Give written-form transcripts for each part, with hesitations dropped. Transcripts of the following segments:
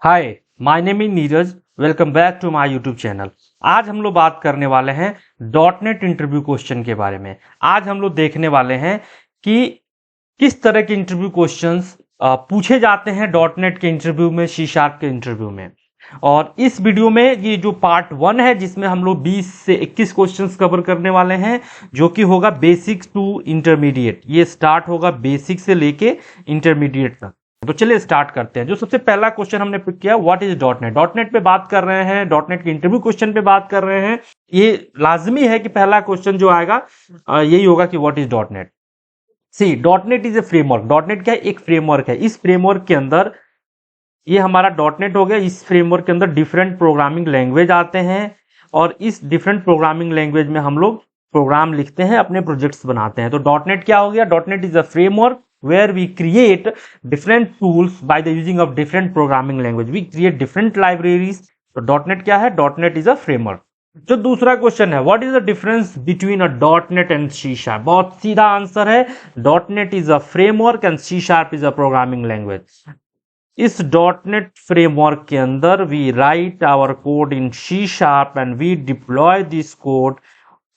Hi, my name is Neeraj. Welcome back to my YouTube channel. आज हम लोग बात करने वाले हैं डॉटनेट इंटरव्यू क्वेश्चन के बारे में। आज हम लोग देखने वाले हैं कि किस तरह के इंटरव्यू क्वेश्चंस पूछे जाते हैं डॉटनेट के इंटरव्यू में, सी शार्प के इंटरव्यू में। और इस वीडियो में ये जो पार्ट 1 है, जिसमें हम लोग 20 से 21 क्वेश्चंस कवर करने वाले हैं, जो कि होगा बेसिक टू इंटरमीडिएट। ये स्टार्ट होगा बेसिक से लेके इंटरमीडिएट तक। तो चलिए स्टार्ट करते हैं। जो सबसे पहला क्वेश्चन हमने पिक किया, व्हाट इज डॉटनेट। डॉटनेट पे बात कर रहे हैं, डॉटनेट के इंटरव्यू क्वेश्चन पे बात कर रहे हैं। ये लाजमी है कि पहला क्वेश्चन जो आएगा यही होगा कि what is dotnet. See, dotnet is a framework. Dotnet क्या है? एक फ्रेमवर्क है। इस फ्रेमवर्क के अंदर, ये हमारा डॉटनेट हो गया, इस फ्रेमवर्क के अंदर डिफरेंट प्रोग्रामिंग लैंग्वेज आते हैं और इस डिफरेंट प्रोग्रामिंग लैंग्वेज में हम लोग प्रोग्राम लिखते हैं, अपने प्रोजेक्ट्स बनाते हैं। तो डॉटनेट क्या हो गया? Dot net is a framework where we create different tools by the using of different programming language. We create different libraries. तो .NET क्या है? .NET is a framework. जो दूसरा क्वेश्चन है, what is the difference between a .NET and C Sharp? बहुत सीधा answer है, .NET is a framework and C Sharp is a programming language. इस .NET फ्रेमवर्क के अंदर we write our code in C Sharp and we deploy this code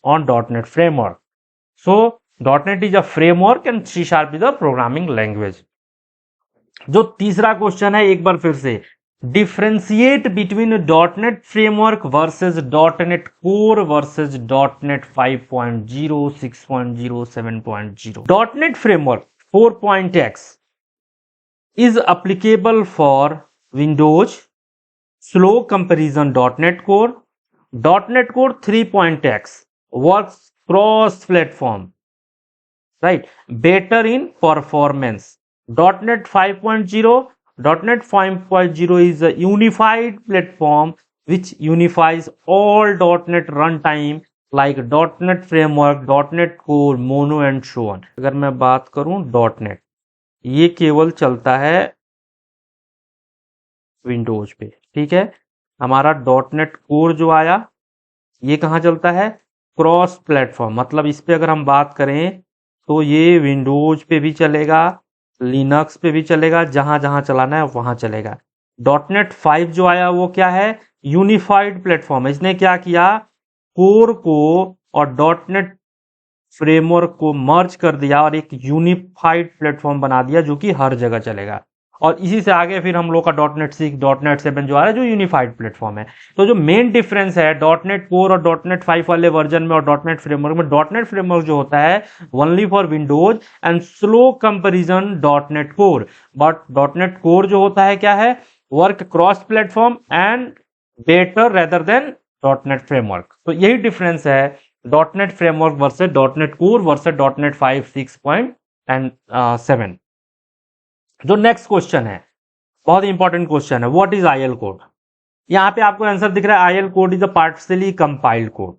on .NET framework. So .NET is a framework and C Sharp is a programming language. जो तीसरा question है, एक बार फिर से, differentiate between .NET framework versus .NET core versus .NET 5.0, 6.0, 7.0. .NET framework 4.x is applicable for Windows, slow comparison .NET Core. .NET Core 3.x works cross-platform. Right, better in performance. .NET 5.0, .NET 5.0 is a unified platform which unifies all .NET runtime like .NET Framework, .NET Core, Mono and so on. अगर मैं बात करूं .NET, ये केवल चलता है Windows पे, ठीक है। हमारा .NET Core जो आया, ये कहाँ चलता है? Cross platform. मतलब इस पे अगर हम बात करें तो ये विंडोज पे भी चलेगा, लिनक्स पे भी चलेगा, जहां जहां चलाना है वहां चलेगा। .NET 5 जो आया वो क्या है? Unified platform. इसने क्या किया? कोर को और .NET फ्रेमवर्क को मर्ज कर दिया और एक यूनिफाइड प्लेटफॉर्म बना दिया जो कि हर जगह चलेगा। और इसी से आगे फिर हम लोग का .NET 6, .NET 7 जो आ रहा है, जो यूनिफाइड प्लेटफॉर्म है। तो जो मेन डिफरेंस है .NET कोर और .NET 5 वाले वर्जन में और .NEट फ्रेमवर्क में, .NEट फ्रेमवर्क जो होता है only for Windows and slow comparison .NET core. But .NEट कोर जो होता है क्या है? Work cross platform and better rather than .NEट फ्रेमवर्क। तो यही डिफरेंस है .NEट फ्रेमवर्क वर्सेस .NEट कोर वर्सेस .NEट 5, 6.7। जो नेक्स्ट क्वेश्चन है, बहुत इंपॉर्टेंट क्वेश्चन है, व्हाट इज आईएल कोड। यहां पे आपको आंसर दिख रहा है, IL code is a partially compiled code,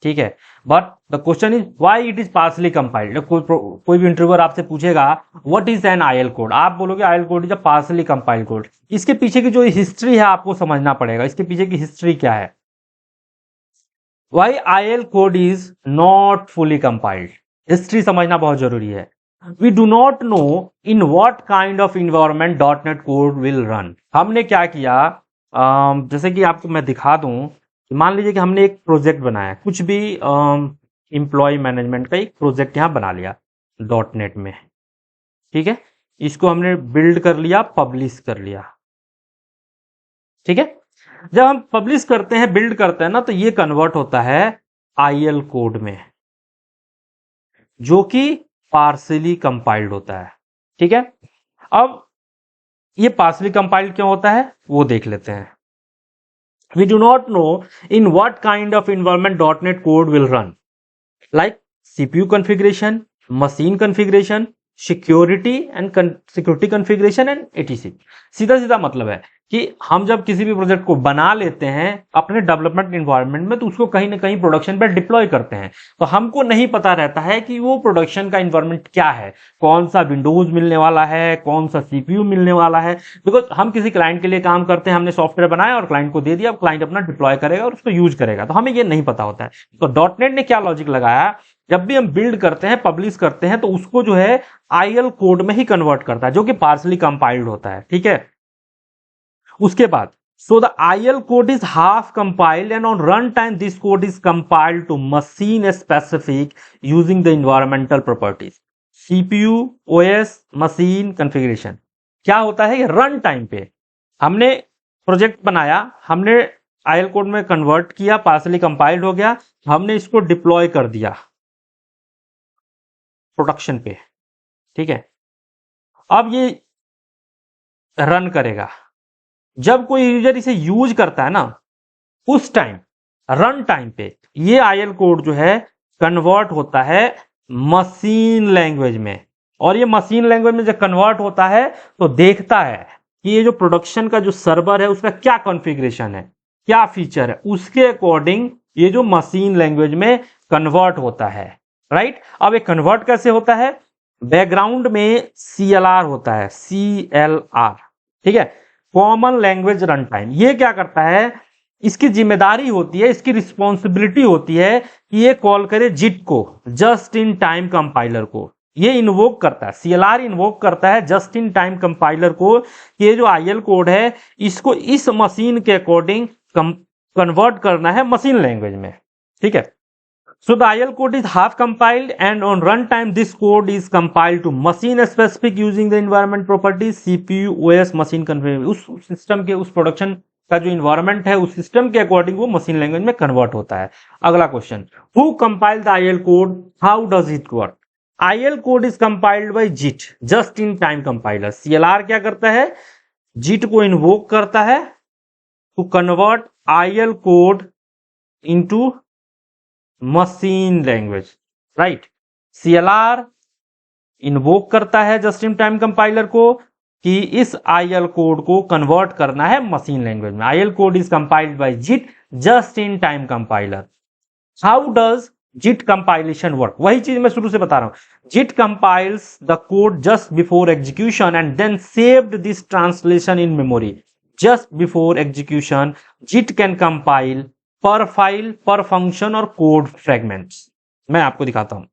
ठीक है। But the question is why it is partially compiled. कोई भी इंटरव्यूअर आपसे पूछेगा what is an IL code, आप बोलोगे IL code is a partially compiled code. इसके पीछे की जो हिस्ट्री है आपको समझना पड़ेगा। इसके पीछे की हिस्ट्री क्या है? Why IL code is not fully compiled. History समझना बहुत जरूरी है। We do not know in what kind of environment .NET code will run. हमने क्या किया, जैसे कि आपको मैं दिखा दूं, मान लीजिए कि हमने एक प्रोजेक्ट बनाया, कुछ भी एम्प्लॉय मैनेजमेंट का एक प्रोजेक्ट यहाँ बना लिया .NET में, ठीक है। इसको हमने बिल्ड कर लिया, पब्लिश कर लिया, ठीक है। जब हम पब्लिश करते हैं, बिल्ड करते हैं ना, तो ये कन्वर्ट होता है आईएल कोड में, जो कि पार्शियली कंपाइल्ड होता है, ठीक है। अब ये पार्शियली कंपाइल्ड क्यों होता है वो देख लेते हैं। We do not know in what kind of environment .NET code will run, like CPU configuration, machine configuration, security configuration and etc. सीधा सीधा मतलब है कि हम जब किसी भी प्रोजेक्ट को बना लेते हैं अपने डेवलपमेंट एनवायरनमेंट में, तो उसको कहीं ना कहीं प्रोडक्शन पर डिप्लॉय करते हैं, तो हमको नहीं पता रहता है कि वो प्रोडक्शन का एनवायरनमेंट क्या है, कौन सा विंडोज मिलने वाला है, कौन सा सीपीयू मिलने वाला है। बिकॉज हम किसी क्लाइंट के लिए काम करते हैं, हमने सॉफ्टवेयर बनाया और क्लाइंट को दे दिया, क्लाइंट अपना डिप्लॉय करेगा और उसको यूज करेगा, तो हमें ये नहीं पता होता है। तो .NET ने क्या लॉजिक लगाया, जब भी हम बिल्ड करते हैं, पब्लिश करते हैं, तो उसको जो है आईएल कोड में ही कन्वर्ट करता है, जो कि पार्शियली कंपाइल्ड होता है, ठीक है। उसके बाद so the IL code is half compiled and on runtime this code is compiled to machine specific using the environmental properties CPU OS machine configuration। क्या होता है, रन टाइम पे हमने प्रोजेक्ट बनाया, हमने IL कोड में कन्वर्ट किया, partially compiled हो गया, हमने इसको डिप्लॉय कर दिया प्रोडक्शन पे, ठीक है। अब ये रन करेगा, जब कोई यूजर इसे यूज करता है ना, उस टाइम रन टाइम पे ये IL कोड जो है कन्वर्ट होता है मशीन लैंग्वेज में, और ये मशीन लैंग्वेज में जब कन्वर्ट होता है तो देखता है कि ये जो प्रोडक्शन का जो सर्वर है उसका क्या कॉन्फ़िगरेशन है, क्या फीचर है, उसके अकॉर्डिंग ये जो मशीन लैंग्वेज में कन्वर्ट होता है, राइट। अब ये कन्वर्ट कैसे होता है, बैकग्राउंड में CLR होता है, CLR, ठीक है, कॉमन लैंग्वेज रन टाइम। ये क्या करता है, इसकी जिम्मेदारी होती है, इसकी रिस्पॉन्सिबिलिटी होती है कि ये कॉल करे जिट को, जस्ट इन टाइम कंपाइलर को। ये इन्वोक करता है, CLR इन्वोक करता है जस्ट इन टाइम कंपाइलर को कि ये जो IL कोड है इसको इस मशीन के अकॉर्डिंग कन्वर्ट करना है मशीन लैंग्वेज में, ठीक है। So the IL code is half compiled and on runtime this code is compiled to machine specific using the environment properties CPU OS machine configuration। उस सिस्टम के, उस production का जो इन्वायरमेंट है उस सिस्टम के अकॉर्डिंग वो मशीन लैंग्वेज में कन्वर्ट होता है। अगला question, who compile the IL code, how does it work. IL code is compiled by JIT, just in time compiler. CLR क्या करता है, JIT को इन्वोक करता है to convert IL code into machine language, right. CLR invoke करता है just in time compiler को कि इस IL कोड को कन्वर्ट करना है मशीन लैंग्वेज में। IL code is compiled by JIT just in time compiler. How does JIT compilation work, वही चीज मैं शुरू से बता रहा हूं। JIT compiles the code just before execution and then saved this translation in memory. Just before execution JIT can compile per file, per function और code fragments. मैं आपको दिखाता हूं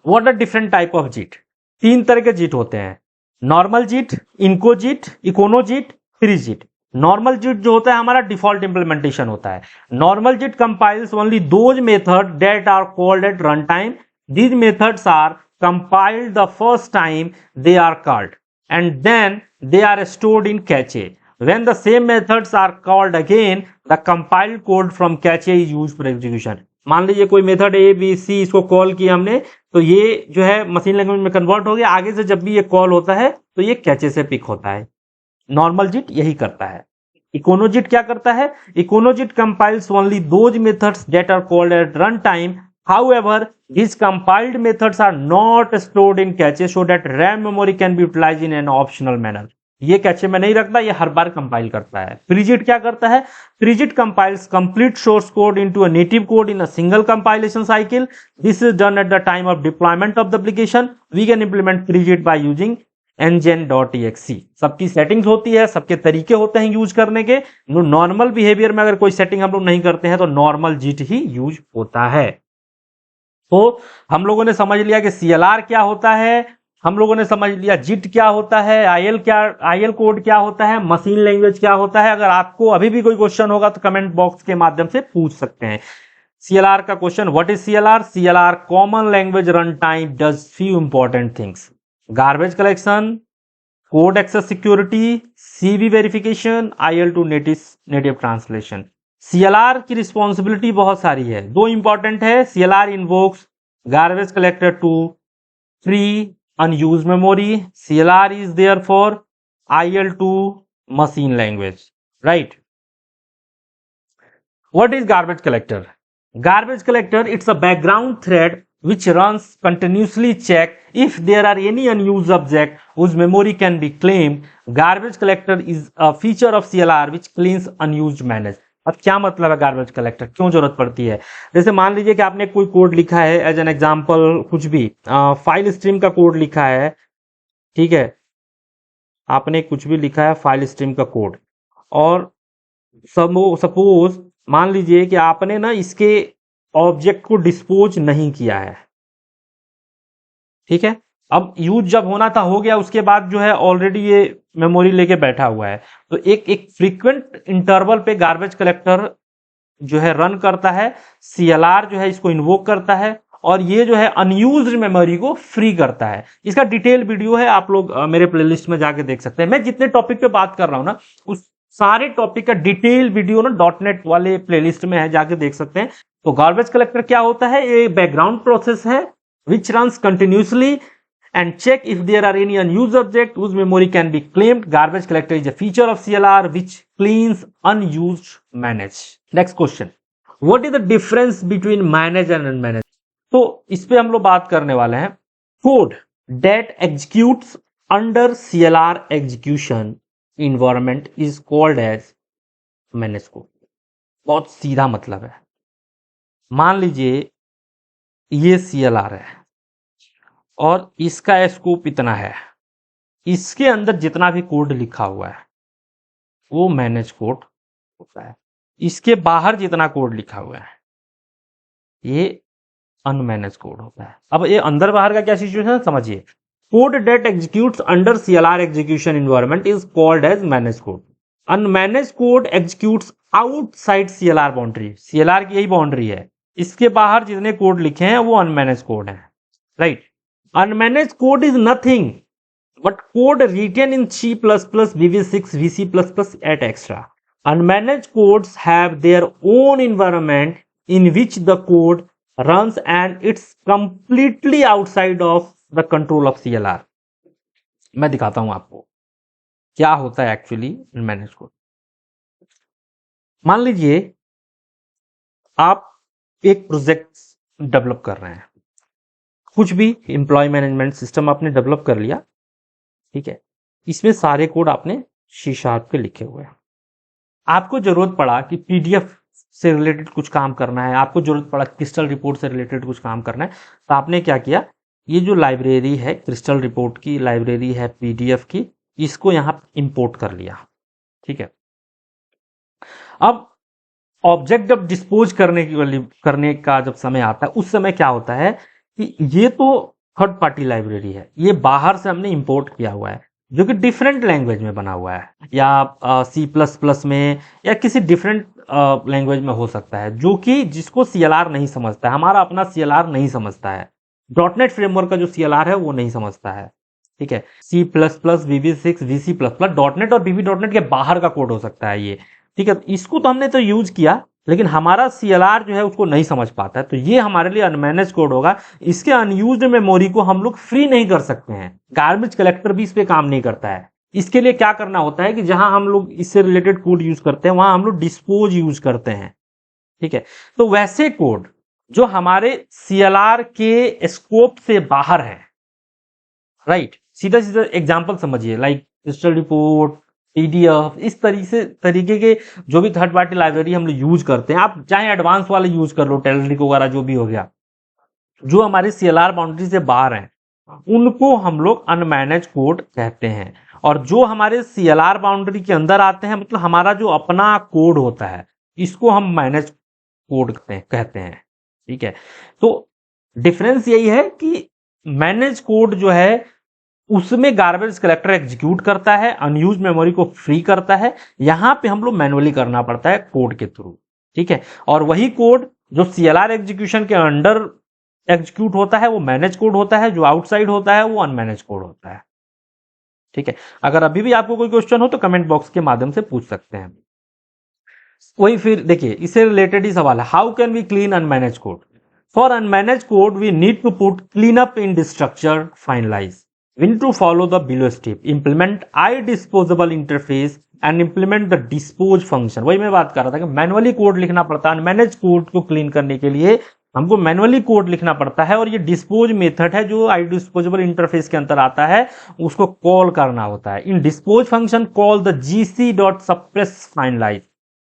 what are different type of JIT। 3 तरह के JIT होते हैं, normal JIT, इनको JIT, econo JIT, free JIT। Normal JIT जो होता है हमारा डिफॉल्ट इंप्लीमेंटेशन होता है। Normal JIT compiles only those method that are called at run time. These methods are compiled the first time they are called and then they are stored in cache. When the same methods are called again, the compiled code from cache is used for execution. मान लीजिए कोई method A B C इसको call किया हमने, तो ये जो है मशीन लैंग्वेज में कन्वर्ट हो गया। आगे से जब भी ये कॉल होता है तो ये कैचे से पिक होता है। नॉर्मल JIT यही करता है। इकोनो JIT क्या करता है, इकोनो JIT compiles only those methods that are called at runtime. However, these compiled methods are not stored in cache so that RAM memory can be utilized in an optional manner. ये cache में नहीं रखता, ये हर बार compile करता है। Free JIT क्या करता है, free JIT compiles complete source code into a native code in a single compilation cycle. This is done at the time of deployment of the application. We can implement free JIT by using ngn.exe। सबकी settings होती है, सबके तरीके होते हैं use करने के। Normal behaviour में अगर कोई सेटिंग हम लोग नहीं करते हैं तो नॉर्मल JIT ही यूज होता है। तो हम लोगों ने समझ लिया कि CLR क्या होता है, हम लोगों ने समझ लिया JIT क्या होता है, IL कोड क्या होता है, मशीन लैंग्वेज क्या होता है। अगर आपको अभी भी कोई क्वेश्चन होगा तो कमेंट बॉक्स के माध्यम से पूछ सकते हैं। CLR का question, what is CLR? CLR common language run time does few important things, garbage collection, code access security, CV verification, IL to native translation. CLR की रिस्पॉन्सिबिलिटी बहुत सारी है, 2 इंपॉर्टेंट है। CLR invokes garbage collector to free unused memory. CLR is there for IL2 machine language, right? What is garbage collector? Garbage collector, it's a background thread which runs continuously check if there are any unused object whose memory can be claimed. Garbage collector is a feature of CLR which cleans unused manage. अब क्या मतलब है garbage collector, क्यों जरूरत पड़ती है? जैसे मान लीजिए कि आपने कोई कोड लिखा है, एज एन एग्जांपल कुछ भी फाइल स्ट्रीम का कोड लिखा है, ठीक है, आपने कुछ भी लिखा है फाइल स्ट्रीम का कोड, और सपोज मान लीजिए कि आपने ना इसके ऑब्जेक्ट को डिस्पोज नहीं किया है, ठीक है। अब यूज जब होना था हो गया, उसके बाद जो है ऑलरेडी ये मेमोरी लेके बैठा हुआ है, तो एक फ्रीक्वेंट इंटरवल पे गार्बेज कलेक्टर जो है रन करता है, CLR जो है इसको इन्वोक करता है और ये जो है अनयूज्ड मेमोरी को फ्री करता है। इसका डिटेल वीडियो है, आप लोग मेरे प्लेलिस्ट में जाके देख सकते हैं। मैं जितने टॉपिक पे बात कर रहा हूं ना, उस सारे टॉपिक का डिटेल वीडियो ना .NET वाले प्लेलिस्ट में है, जाके देख सकते हैं। तो गार्बेज कलेक्टर क्या होता है? ये बैकग्राउंड प्रोसेस है विच runs continuously and check if there are any unused object whose memory can be claimed. Garbage collector is a feature of CLR which cleans unused manage. Next question. What is the difference between manage and unmanage? तो इस पे हम लोग बात करने वाले हैं। Code that executes under CLR execution environment is called as manage code. बहुत सीधा मतलब है। मान लीजिए ये CLR है और इसका स्कोप इतना है, इसके अंदर जितना भी कोड लिखा हुआ है वो मैनेज कोड होता है, इसके बाहर जितना कोड लिखा हुआ है ये अनमैनेज कोड होता है। अब ये अंदर बाहर का क्या सिचुएशन है समझिए। Code that executes under CLR execution environment is called as manage code. Unmanage code executes outside CLR boundary. CLR की यही बाउंड्री है, इसके बाहर जितने कोड लिखे हैं वो अनमैनेज कोड है, right. Unmanaged code is nothing but code written in C++, VB6, VC++ et cetera. Unmanaged codes have their own environment in which the code runs and it's completely outside of the control of CLR. मैं दिखाता हूं आपको क्या होता है actually unmanaged code। मान लीजिए आप एक प्रोजेक्ट डेवलप कर रहे हैं, कुछ भी एम्प्लॉय मैनेजमेंट सिस्टम आपने डेवलप कर लिया, ठीक है। इसमें सारे कोड आपने C# पे लिखे हुए हैं। आपको जरूरत पड़ा कि PDF से रिलेटेड कुछ काम करना है, आपको जरूरत पड़ा क्रिस्टल रिपोर्ट से रिलेटेड कुछ काम करना है, तो आपने क्या किया, ये जो लाइब्रेरी है क्रिस्टल रिपोर्ट की लाइब्रेरी है PDF की, इसको यहां इंपोर्ट कर लिया, ठीक है। अब ऑब्जेक्ट जब डिस्पोज करने का जब समय आता है, उस समय क्या होता है कि ये तो थर्ड पार्टी लाइब्रेरी है, ये बाहर से हमने इंपोर्ट किया हुआ है जो कि डिफरेंट लैंग्वेज में बना हुआ है, या C++ में या किसी डिफरेंट लैंग्वेज में हो सकता है, जो कि जिसको CLR नहीं समझता है। हमारा अपना CLR नहीं समझता है, .NET फ्रेमवर्क का जो CLR है वो नहीं समझता है, ठीक है। C++, VB6, VC++, .NET और VB.NET के बाहर का कोड हो सकता है ये, ठीक है। इसको तो हमने तो यूज किया, लेकिन हमारा CLR जो है उसको नहीं समझ पाता है, तो ये हमारे लिए अनमैनेज कोड होगा। इसके अनयूज्ड मेमोरी को हम लोग फ्री नहीं कर सकते हैं, गार्बेज कलेक्टर भी इस पे काम नहीं करता है। इसके लिए क्या करना होता है कि जहां हम लोग इससे रिलेटेड कोड यूज करते हैं वहां हम लोग डिस्पोज यूज करते हैं, ठीक है। तो वैसे कोड जो हमारे CLR के स्कोप से बाहर है, राइट, सीधा सीधा एग्जाम्पल समझिए, लाइक क्रिस्टल रिपोर्ट, PDF, इस तरीके के जो भी थर्ड पार्टी लाइब्रेरी हम लोग यूज करते हैं, आप चाहे एडवांस वाले यूज कर लो, टेलरिक वगैरह जो भी हो गया, जो हमारे CLR बाउंड्री से बाहर हैं, उनको हम लोग अनमैनेज कोड कहते हैं। और जो हमारे CLR बाउंड्री के अंदर आते हैं, मतलब हमारा जो अपना कोड होता है, इसको हम मैनेज कोड कहते हैं, ठीक है। तो डिफरेंस यही है कि मैनेज कोड जो है उसमें गार्बेज कलेक्टर एग्जीक्यूट करता है, अनयूज मेमोरी को फ्री करता है, यहां पे हम लोग मैनुअली करना पड़ता है कोड के थ्रू, ठीक है। और वही कोड जो CLR एग्जीक्यूशन के अंडर एग्जीक्यूट होता है वो मैनेज कोड होता है, जो आउटसाइड होता है वो अनमैनेज कोड होता है, ठीक है। अगर अभी भी आपको कोई क्वेश्चन हो तो कमेंट बॉक्स के माध्यम से पूछ सकते हैं। वही फिर देखिए, इससे रिलेटेड ही सवाल है, how can we clean unmanage code? For unmanage code we need to put clean up in structure finalize. We need to follow the below step. Implement iDisposable interface and implement the dispose function. वही मैं बात कर रहा था कि manually code लिखना पड़ता है, मैनेज कोड को क्लीन करने के लिए हमको मैनुअली कोड लिखना पड़ता है, और ये डिस्पोज मेथड है जो iDisposable इंटरफेस के अंदर आता है, उसको कॉल करना होता है। In dispose function call the gc.suppress finalize।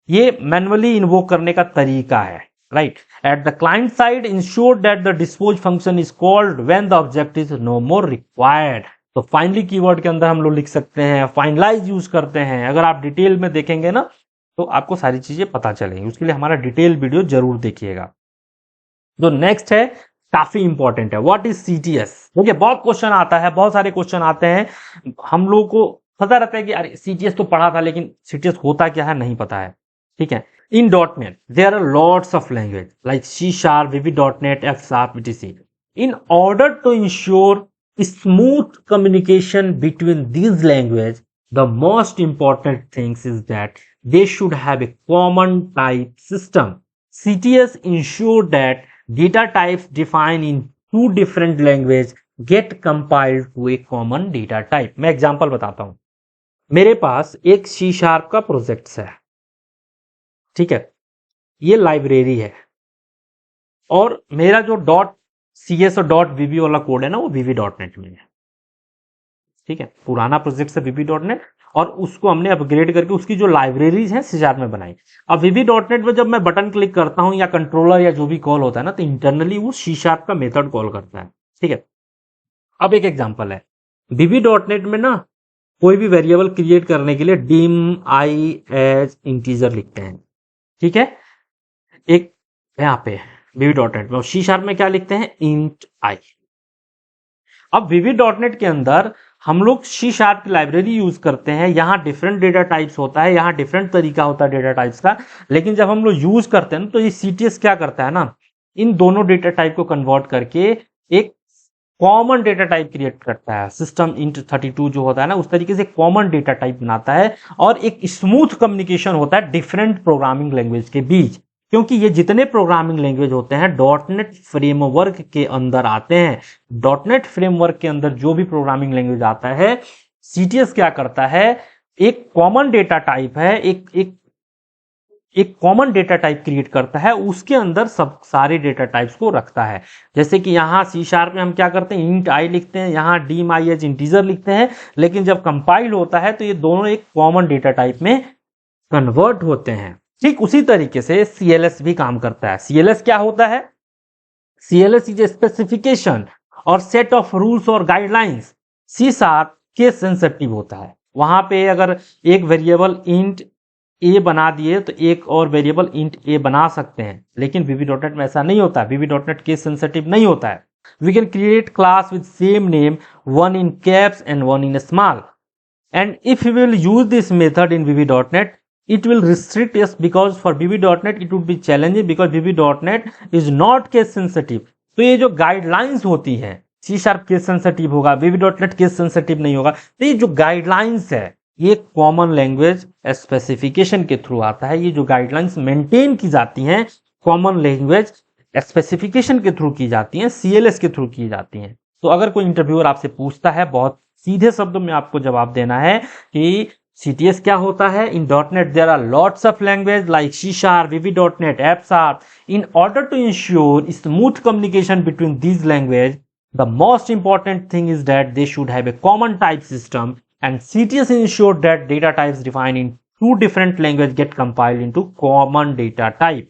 ये मैनुअली इन्वोक करने का तरीका है, right? At the client side, ensure that the dispose function is called when the object is no more required. तो फाइनली कीवर्ड के अंदर हम लोग लिख सकते हैं, फाइनलाइज यूज करते हैं। अगर आप डिटेल में देखेंगे ना तो आपको सारी चीजें पता चलेंगी, उसके लिए हमारा डिटेल वीडियो जरूर देखिएगा। जो नेक्स्ट है काफी इंपॉर्टेंट है, व्हाट इज CTS। देखिए बहुत क्वेश्चन आता है, बहुत सारे क्वेश्चन आते हैं, हम लोग को पता रहता है कि अरे सीटीएस तो पढ़ा था, लेकिन सीटीएस होता क्या है नहीं पता है, ठीक है। In dot net there are lots of language like C sharp, VB dot net, F sharp, etc. In order to ensure smooth communication between these languages, the most important things is that they should have a common type system. CTS ensure that data types defined in two different languages get compiled to a common data type. मैं example बताता हूं। मेरे पास एक C sharp का project है, ठीक है, ये लाइब्रेरी है, और मेरा जो डॉट CS और डॉट VB वाला कोड है ना, वो VB डॉट नेट में है, ठीक है। पुराना प्रोजेक्ट है VB डॉट नेट, और उसको हमने अपग्रेड करके उसकी जो लाइब्रेरीज हैं C# में बनाई। अब VB डॉट नेट में जब मैं बटन क्लिक करता हूं या कंट्रोलर या जो भी कॉल होता है ना, तो इंटरनली वो C# का मेथड कॉल करता है, ठीक है। अब एक एग्जांपल है, VB डॉट नेट में ना कोई भी वेरिएबल क्रिएट करने के लिए डिम आई एज इंटीजर लिखते हैं, ठीक है। एक यहाँ पे VB डॉट नेट में, C# में क्या लिखते हैं, इंट आई। अब VB डॉट नेट के अंदर हम लोग C# की लाइब्रेरी यूज करते हैं, यहाँ डिफरेंट डेटा टाइप्स होता है, यहाँ डिफरेंट तरीका होता है डेटा टाइप्स का। लेकिन जब हम लोग यूज करते हैं ना, तो ये CTS क्या करता है ना, इन दोनों डेटा टाइप को कन्वर्ट करके एक कॉमन डेटा टाइप क्रिएट करता है। सिस्टम इंट 32 जो होता है ना, उस तरीके से कॉमन डेटा टाइप बनाता है, और एक स्मूथ कम्युनिकेशन होता है डिफरेंट प्रोग्रामिंग लैंग्वेज के बीच। क्योंकि ये जितने प्रोग्रामिंग लैंग्वेज होते हैं डॉटनेट फ्रेमवर्क के अंदर आते हैं। डॉटनेट फ्रेमवर्क के अंदर जो भी प्रोग्रामिंग लैंग्वेज आता है, सीटीएस क्या करता है, एक कॉमन डेटा टाइप है, एक कॉमन डेटा टाइप क्रिएट करता है, उसके अंदर सब सारे डेटा टाइप्स को रखता है। जैसे कि यहाँ C# में हम क्या करते हैं, इंट आई लिखते हैं, यहाँ डिम आई एज इंटीजर लिखते हैं, लेकिन जब कंपाइल होता है तो ये दोनों एक कॉमन डेटा टाइप में कन्वर्ट होते हैं। ठीक उसी तरीके से CLS भी काम करता है। CLS क्या होता है, CLS इज ए स्पेसिफिकेशन और सेट ऑफ रूल्स और गाइडलाइंस। C# केस सेंसिटिव होता है, वहां पे अगर एक वेरिएबल इंट ए बना दिए तो एक और वेरिएबल इंट ए बना सकते हैं, लेकिन VB.NET में ऐसा नहीं होता है। VB.NET केस सेंसिटिव नहीं होता है। We can create class with same name, one in caps and one in small, and if you will use this method in VB.NET it will restrict us, because for VB.NET it would be challenging because VB.NET is not case sensitive। तो ये जो guidelines होती है, C# case sensitive होगा, VB.NEट case sensitive नहीं होगा। तो ये जो गाइडलाइंस है ये कॉमन लैंग्वेज स्पेसिफिकेशन के थ्रू आता है। ये जो गाइडलाइंस मेंटेन की जाती हैं कॉमन लैंग्वेज स्पेसिफिकेशन के थ्रू की जाती हैं, CLS के थ्रू की जाती हैं। तो अगर कोई इंटरव्यूअर आपसे पूछता है, बहुत सीधे शब्दों में आपको जवाब देना है कि CTS क्या होता है। इन .NET there are lots of language like C#, VB.NET, F#. In order to ensure smooth communication between these languages, the most important thing is that they should have a common type system, and CTS ensure that data types defined in two different languages get compiled into common data type.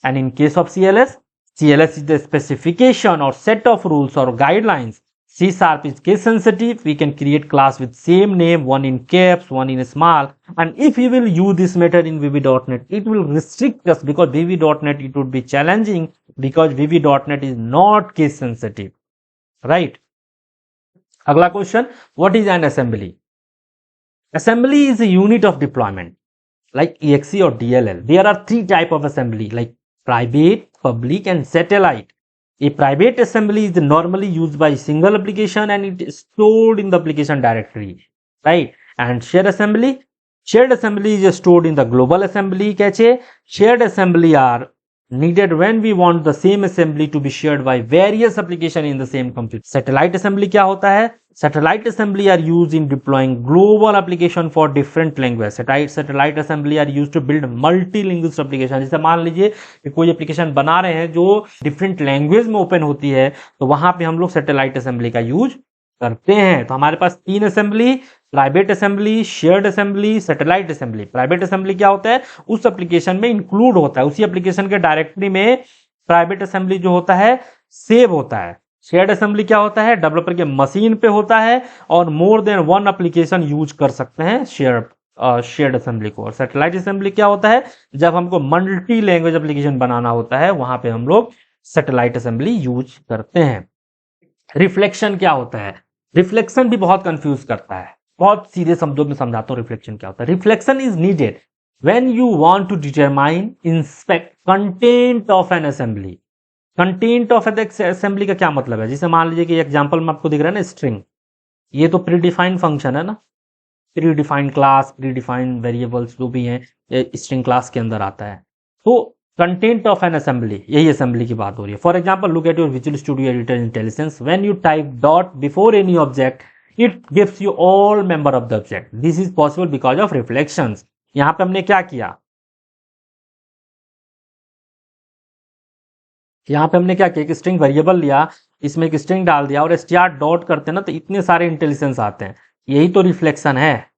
And in case of CLS, CLS is the specification or set of rules or guidelines. C# is case sensitive. We can create class with same name, one in caps, one in small. And if we will use this method in VB.NET, it will restrict us, because VB.NET it would be challenging because VB.NET is not case sensitive, right? अगला question, what is an assembly? Assembly is a unit of deployment like EXE or DLL. There are three types of assembly like private, public and satellite. A private assembly is normally used by a single application and it is stored in the application directory, right? And shared assembly is stored in the global assembly cache. Shared assembly are needed when we want the same assembly to be shared by various applications in the same computer. Satellite assembly क्या होता है? Satellite assembly are used in deploying global application for different language. Satellite assembly are used to build multilingual application. जैसे मान लीजिए कि कोई application बना रहे हैं जो डिफरेंट लैंग्वेज में ओपन होती है, तो वहां पे हम लोग सैटेलाइट असेंबली का यूज करते हैं। तो हमारे पास तीन assembly, private assembly, shared assembly, satellite assembly. Private assembly क्या होता है, उस एप्लीकेशन में इंक्लूड होता है, उसी एप्लीकेशन के डायरेक्टरी में प्राइवेट असेंबली जो होता है सेव होता है। शेयर्ड असेंबली क्या होता है, डेवलपर के मशीन पे होता है और more than one application use कर सकते हैं शेयर्ड असेंबली को। और सैटेलाइट असेंबली क्या होता है, जब हमको मल्टी लैंग्वेज एप्लीकेशन बनाना होता है, वहां पे हम लोग सैटेलाइट असेंबली यूज करते हैं। रिफ्लेक्शन क्या होता है, रिफ्लेक्शन भी बहुत कंफ्यूज करता है। बहुत सीधे शब्दों में समझाता हूं रिफ्लेक्शन क्या होता है। Reflection is needed when you want to determine inspect content of an assembly. Content of assembly का क्या मतलब है? जैसे मान लीजिए कि एग्जांपल में आपको दिख रहा है ना स्ट्रिंग, ये तो प्री डिफाइंड फंक्शन है ना, pre defined class, pre defined variables जो भी हैं स्ट्रिंग क्लास के अंदर आता है। तो कंटेंट ऑफ एन असेंबली, यही असेंबली की बात हो रही है। For example look at your Visual Studio editor intelligence, when you type dot before any object it gives you all member of the object, this is possible because of reflections. यहां पे हमने क्या किया, यहां पे हमने क्या किया कि स्ट्रिंग वेरिएबल लिया, इसमें एक स्ट्रिंग डाल दिया और str डॉट करते हैं ना, तो इतने सारे इंटेलिजेंस आते हैं। यही तो रिफ्लेक्शन है।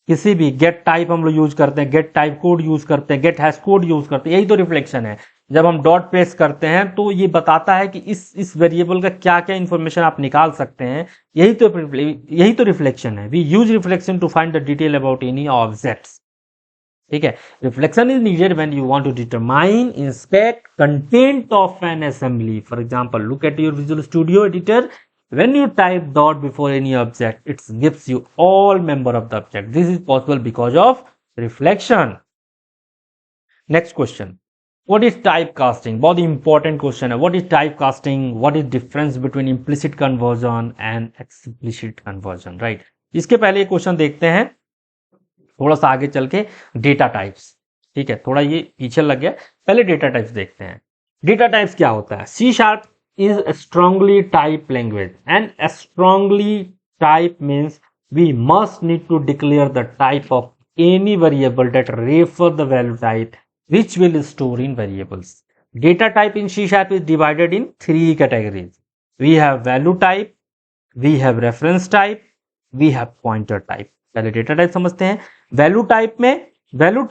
किसी भी गेट टाइप हम लोग यूज करते हैं, गेट टाइप कोड यूज करते हैं, गेट हैश कोड यूज करते हैं, यही तो रिफ्लेक्शन है। जब हम डॉट पेश करते हैं तो ये बताता है कि इस वेरिएबल का क्या क्या इंफॉर्मेशन आप निकाल सकते हैं। यही तो रिफ्लेक्शन है। We use reflection to find the detail about any objects. ठीक है, reflection is needed when you want to determine inspect content of an assembly. For example look at your Visual Studio editor, when you type dot before any object it gives you all member of the object, this is possible because of reflection. Next question, what is typecasting? बहुत important question है। what is typecasting, what is difference between implicit conversion and explicit conversion, right? इसके पहले ये question देखते हैं, थोड़ा सा आगे चल के डेटा टाइप्स। ठीक है, थोड़ा ये पीछे लग गया, पहले डेटा टाइप्स देखते हैं। डेटा टाइप्स क्या होता है? C# is a strongly typed language, and a strongly typed means we must need to declare the type of any variable that refer the value type which will store in variables. Data type in C# is divided in three categories. We have value type, we have reference type, we have pointer type. पहले data type समझते हैं। Value type में value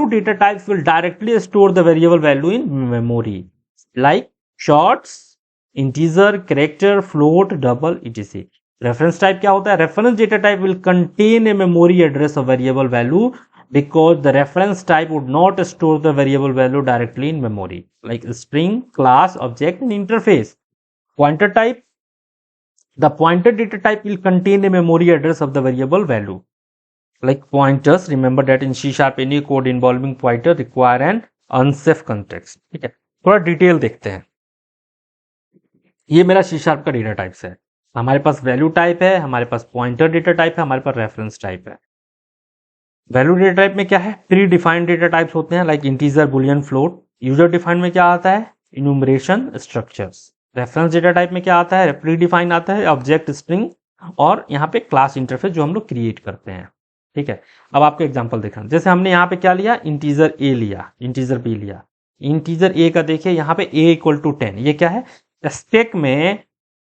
data types will directly store the variable value in memory, like shorts, integer, character, float, double, etc. Reference type क्या होता है? Reference data type will contain a memory address of variable value because the reference type would not store the variable value directly in memory, like string, class, object and interface. Pointer type, the pointer data type will contain a memory address of the variable value, like pointers. Remember that in C# any code involving pointer require an unsafe context. ठीक है, थोड़ा detail देखते हैं। ये मेरा C# का data types है। हमारे पास वैल्यू टाइप है, हमारे पास पॉइंटर डेटा टाइप है, हमारे पास रेफरेंस टाइप है। वैल्यू डेटा टाइप में क्या है? प्री डिफाइंड डेटा टाइप्स होते हैं, like integer, Boolean, float. User defined में क्या आता है? Enumeration, structures. Reference data type में क्या आता है? प्री डिफाइंड आता है, ऑब्जेक्ट, स्ट्रिंग, और यहाँ पे क्लास, इंटरफेस जो हम लोग क्रिएट करते हैं। ठीक है, अब आपको एग्जांपल देखा, जैसे हमने यहाँ पे क्या लिया? इंटीजर ए लिया, इंटीजर बी लिया। इंटीजर ए का देखिए यहाँ पे a = 10, ये क्या है? स्टैक में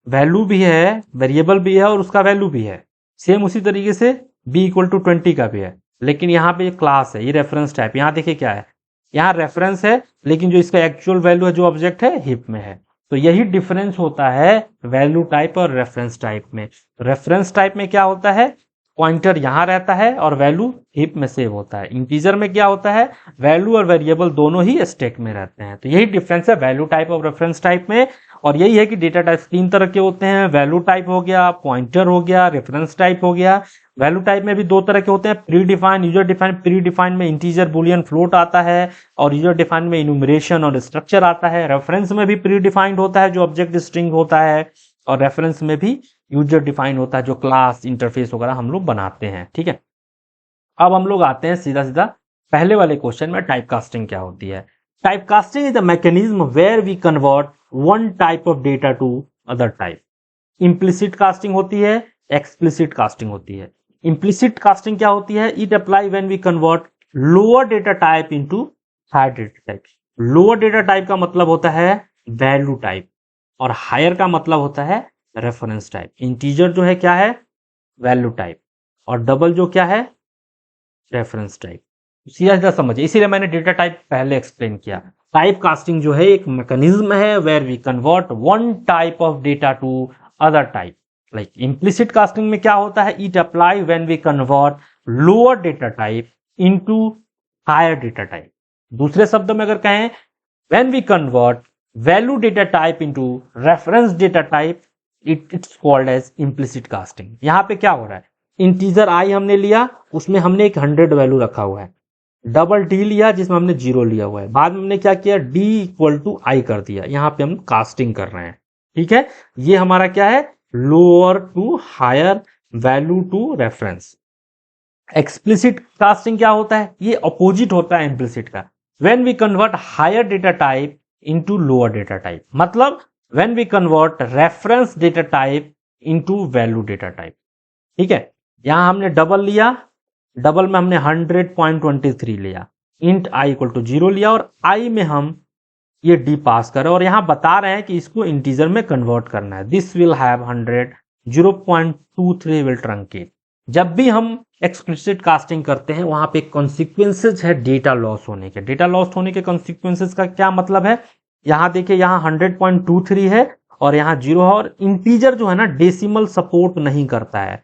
वैल्यू भी है, वेरिएबल भी है और उसका वैल्यू भी है। सेम उसी तरीके से b = 20 का भी है, लेकिन यहाँ पे ये क्लास है, ये रेफरेंस टाइप। यहाँ देखिए क्या है, यहाँ रेफरेंस है, लेकिन जो इसका एक्चुअल वैल्यू है, जो ऑब्जेक्ट है, हिप में है। तो यही डिफरेंस होता है वैल्यू टाइप और रेफरेंस टाइप में। रेफरेंस टाइप में क्या होता है? पॉइंटर यहां रहता है और वैल्यू हिप में सेव होता है। इंटीजर में क्या होता है? वैल्यू और वेरिएबल दोनों ही स्टैक में रहते हैं। तो यही डिफरेंस है वैल्यू टाइप और रेफरेंस टाइप में। और यही है कि डेटा टाइप 3 तरह के होते हैं, वैल्यू टाइप हो गया, पॉइंटर हो गया, रेफरेंस टाइप हो गया। वैल्यू टाइप में भी 2 तरह के होते हैं, pre defined, user defined. Pre defined में इंटीजर, बुलियन, फ्लोट आता है, और यूजर डिफाइंड में इन्यूमरेशन और स्ट्रक्चर आता है। रेफरेंस में भी प्री डिफाइंड होता है, जो ऑब्जेक्ट स्ट्रिंग होता है, और रेफरेंस में भी यूजर डिफाइंड होता है, जो क्लास, इंटरफेस वगैरह हम लोग बनाते हैं। ठीक है, अब हम लोग आते हैं सीधा सीधा पहले वाले क्वेश्चन में, टाइपकास्टिंग क्या होती है। Typecasting is the mechanism where we convert one type of data to other type. Implicit casting होती है, एक्सप्लिसिट कास्टिंग होती है। इम्प्लिसिट कास्टिंग क्या होती है? It apply when we convert lower data type into higher data type. Lower data type का मतलब होता है वैल्यू टाइप, और हायर का मतलब होता है रेफरेंस टाइप। इंटीजर जो है क्या है? वैल्यू टाइप, और डबल जो क्या है? Reference type. सीधा सीधा समझिए, इसीलिए मैंने डेटा टाइप पहले एक्सप्लेन किया। टाइप कास्टिंग जो है एक मैकेनिज्म है where we convert one type of data to other type. Like implicit casting में क्या होता है? It apply when we convert lower data type into higher data type. दूसरे शब्दों में अगर कहें, when we convert value data type into reference data type it's called as implicit casting. यहाँ पे क्या हो रहा है, इंटीजर आई हमने लिया, उसमें हमने एक 100 वैल्यू रखा हुआ है, डबल डी लिया जिसमें हमने 0 लिया हुआ है, बाद में हमने क्या किया, डी इक्वल टू आई कर दिया, यहाँ पे हम कास्टिंग कर रहे हैं। ठीक है, ये हमारा क्या है, lower to higher value to reference. Explicit casting क्या होता है, ये अपोजिट होता है इम्प्लिसिट का। When we convert higher data type into lower data type, मतलब when we convert reference data type into value data type. ठीक है, यहां हमने डबल लिया, डबल में हमने 100.23 लिया, इंट आई इक्वल टू 0 लिया, और आई में हम ये डी पास करें, और यहां बता रहे हैं कि इसको इंटीजर में कन्वर्ट करना है। This will have 100, 0.23 will truncate. जब भी हम एक्सप्लिसिट कास्टिंग करते हैं वहां पे कॉन्सिक्वेंसेज है डेटा लॉस होने के। डेटा लॉस होने के कॉन्सिक्वेंसेज का क्या मतलब है, यहां देखिए, यहां 100.23 है और यहां 0 है, और इंटीजर जो है ना डेसिमल सपोर्ट नहीं करता है,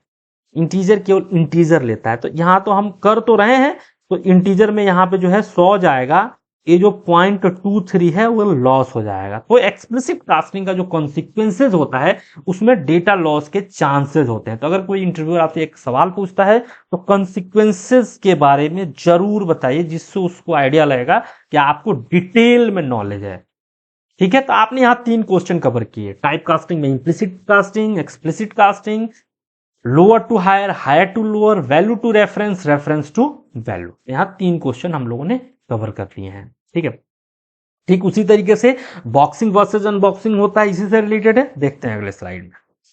इंटीजर केवल इंटीजर लेता है। तो यहां तो हम कर तो रहे हैं, तो इंटीजर में यहां पे जो है 100 जाएगा, ये जो 0.23 है वो लॉस हो जाएगा। तो एक्सप्लिसिट कास्टिंग का जो कॉन्सिक्वेंसेज होता है उसमें डेटा लॉस के चांसेस होते हैं। तो अगर कोई इंटरव्यूअर आपसे एक सवाल पूछता है तो कॉन्सिक्वेंसेज के बारे में जरूर बताइए, जिससे उसको आइडिया लगेगा कि आपको डिटेल में नॉलेज है। ठीक है, तो आपने यहाँ 3 क्वेश्चन कवर किए, टाइप कास्टिंग में implicit casting, explicit casting, lower to higher, higher to lower, value to reference, reference to value. यहाँ 3 क्वेश्चन हम लोगों ने कवर कर लिए हैं। ठीक है, ठीक उसी तरीके से बॉक्सिंग वर्सेस अनबॉक्सिंग होता है, इसी से रिलेटेड है, देखते हैं अगले स्लाइड में।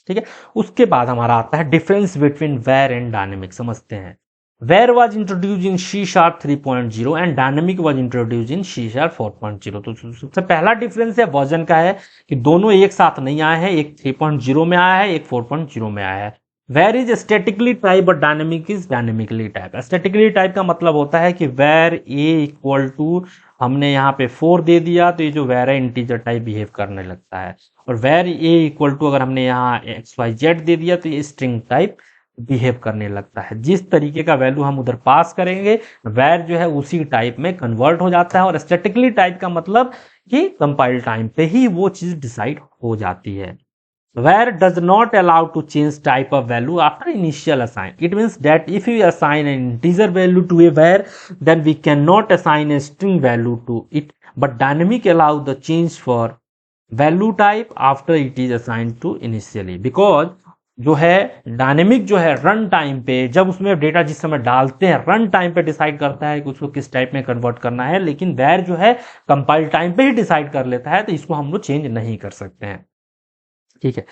ठीक है, उसके बाद हमारा आता है difference between var and dynamic. समझते हैं, var was introduce in C# 3.0 and dynamic was introduce in C# 4.0। तो सबसे पहला डिफरेंस है वर्जन का, है कि दोनों एक साथ नहीं आए हैं, एक 3.0 में आया है, एक 4.0 में आया है। वेर इज स्टैटिकली टाइप और dynamic is dynamically type. Statically type का मतलब होता है कि वेर ए इक्वल टू, हमने यहाँ पे 4 दे दिया तो ये जो वेर है इंटीजर टाइप बिहेव करने लगता है, और वेर ए इक्वल टू अगर हमने यहाँ XYZ दे दिया तो ये स्ट्रिंग टाइप बिहेव करने लगता है। जिस तरीके का वैल्यू हम उधर पास करेंगे वेर जो है उसी टाइप में कन्वर्ट हो जाता है। और स्टैटिकली टाइप का मतलब कि कंपाइल टाइम पे ही वो चीज डिसाइड हो जाती है। Where does not allow to change type of value after initial assign. It means that if we assign an integer value to a where, then we cannot assign a string value to it. But dynamic allow the change for value type after it is assigned to initially. Because जो है dynamic जो है run time पे, जब उसमें data जिस समय डालते हैं रन टाइम पे डिसाइड करता है कि उसको किस टाइप में कन्वर्ट करना है, लेकिन वैर जो है कंपाइल टाइम पे ही डिसाइड कर लेता है, तो इसको हम लोग चेंज नहीं कर सकते हैं। ठीक है,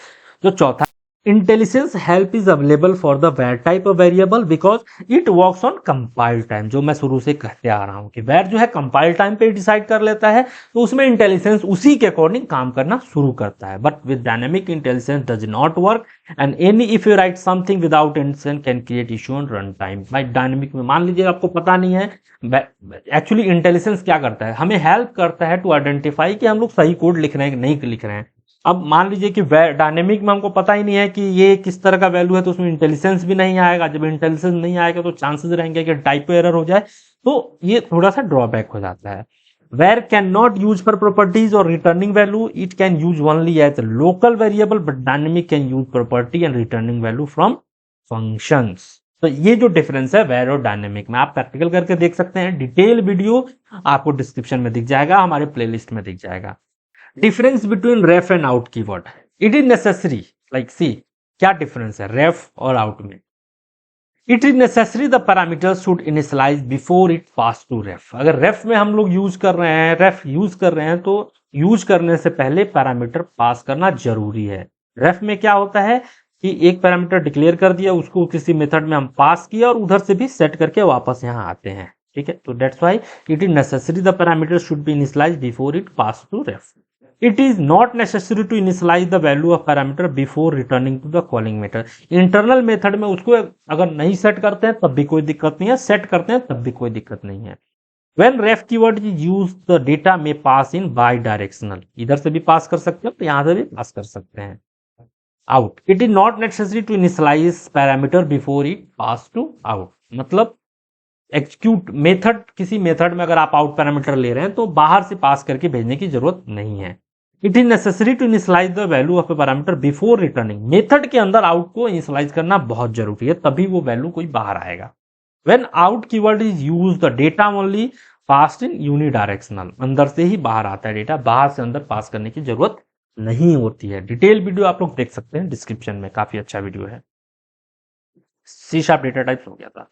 तो चौथा, intelligence help is available for the var type of variable because it works on compile time. जो मैं शुरू से कहते आ रहा हूं कि वेर जो है कंपाइल टाइम पे डिसाइड कर लेता है, तो उसमें इंटेलिजेंस उसी के अकॉर्डिंग काम करना शुरू करता है। But with dynamic intelligence does not work and any if you right something without intelligence can create issue on run time. भाई डायनेमिक में मान लीजिए आपको पता नहीं है, एक्चुअली इंटेलिजेंस क्या करता है, हमें हेल्प करता है टू आइडेंटिफाई कि हम लोग सही कोड लिख रहे हैं कि नहीं लिख रहे हैं। अब मान लीजिए कि डायनेमिक में हमको पता ही नहीं है कि ये किस तरह का वैल्यू है, तो उसमें इंटेलिजेंस भी नहीं आएगा। जब इंटेलिजेंस नहीं आएगा तो चांसेस रहेंगे कि टाइपो एरर हो जाए, तो ये थोड़ा सा ड्रॉबैक हो जाता है। Var can not use for properties और returning value, it can use only as local variable, but dynamic can use property and returning value from functions. तो ये जो डिफरेंस है वेर और डायनेमिक में, आप प्रैक्टिकल करके देख सकते हैं। डिटेल वीडियो आपको डिस्क्रिप्शन में दिख जाएगा, हमारे प्लेलिस्ट में दिख जाएगा। Difference between ref and out keyword, it is necessary, like see क्या डिफरेंस है रेफ और आउट में। It is necessary the parameter should initialize before it pass to ref. अगर रेफ में हम लोग यूज कर रहे हैं, रेफ यूज कर रहे हैं, तो यूज करने से पहले पैरामीटर पास करना जरूरी है। रेफ में क्या होता है कि एक पैरामीटर डिक्लेयर कर दिया, उसको किसी मेथड में हम पास किया और उधर से भी सेट करके वापस यहाँ आते हैं। ठीक है, तो that's why it is necessary the parameter should be initialize before it pass to ref. It is not necessary to initialize the value of parameter before returning to the calling method. Internal method में उसको अगर नहीं set करते हैं तब भी कोई दिक्कत नहीं है, सेट करते हैं तब भी कोई दिक्कत नहीं है। When ref keyword is used, the data may pass in bidirectional. इधर से भी पास कर सकते हैं, तो यहां से भी पास कर सकते हैं। Out. It is not necessary to initialize parameter before it pass to out. मतलब एक्सिक्यूट मेथड, किसी मेथड में अगर आप आउट पैरामीटर ले रहे हैं तो बाहर से पास करके भेजने की जरूरत नहीं है। It is necessary to initialize the value of a parameter before returning. Method के अंदर आउट को इनिशियलाइज करना बहुत जरूरी है, तभी वो वैल्यू कोई बाहर आएगा। When out keyword is use the data only passed in unidirectional, अंदर से ही बाहर आता है डेटा, बाहर से अंदर पास करने की जरूरत नहीं होती है। डिटेल वीडियो आप लोग देख सकते हैं डिस्क्रिप्शन में, काफी अच्छा वीडियो है। सी शार्प डेटा टाइप्स हो गया था।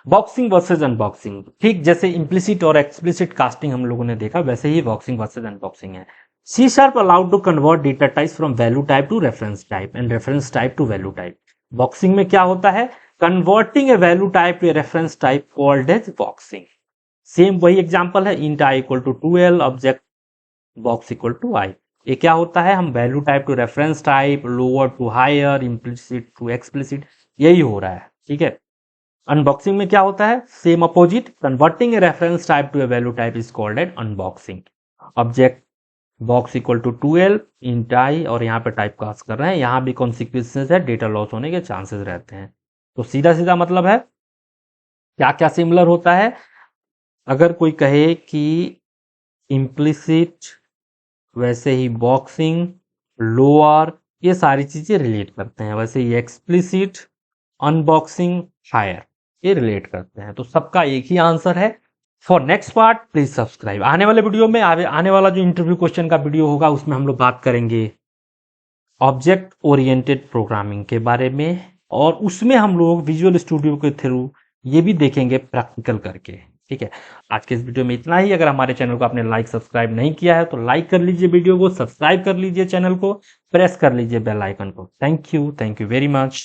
बॉक्सिंग वर्सेज अनबॉक्सिंग, ठीक जैसे इम्प्लिसिट और एक्सप्लिसिट कास्टिंग हम लोगों ने देखा, वैसे ही बॉक्सिंग वर्सेज अनबॉक्सिंग है। C sharp allowed to convert data types from value type to reference type and reference type to value type. Boxing में क्या होता है, converting a value type to a reference type called as boxing. Same वही example है, int I equal to 2l object box equal to I. ये क्या होता है, हम value type to reference type, lower to higher, implicit to explicit, यही हो रहा है, ठीक है। अनबॉक्सिंग में क्या होता है, same opposite, converting a reference type to a value type is called as unboxing. Object box equal to 2l int I, और यहाँ पे टाइप कास्ट कर रहे हैं, यहाँ भी कॉन्सिक्वेंसेस है, डेटा लॉस होने के चांसेस रहते हैं। तो सीधा सीधा मतलब है क्या क्या सिमिलर होता है, अगर कोई कहे कि इम्प्लिसिट वैसे ही बॉक्सिंग, लोअर, ये सारी चीजें रिलेट करते हैं, वैसे ही एक्सप्लिसिट, अनबॉक्सिंग, हायर, ये रिलेट करते हैं। तो सबका एक ही आंसर है। For next part please subscribe. आने वाले वीडियो में आने वाला जो इंटरव्यू क्वेश्चन का वीडियो होगा उसमें हम लोग बात करेंगे ऑब्जेक्ट ओरिएंटेड प्रोग्रामिंग के बारे में, और उसमें हम लोग विजुअल स्टूडियो के थ्रू ये भी देखेंगे प्रैक्टिकल करके, ठीक है। आज के इस वीडियो में इतना ही। अगर हमारे चैनल को आपने लाइक सब्सक्राइब नहीं किया है तो लाइक कर लीजिए वीडियो को, सब्सक्राइब कर लीजिए चैनल को, प्रेस कर लीजिए बेल आइकन को। Thank you very much.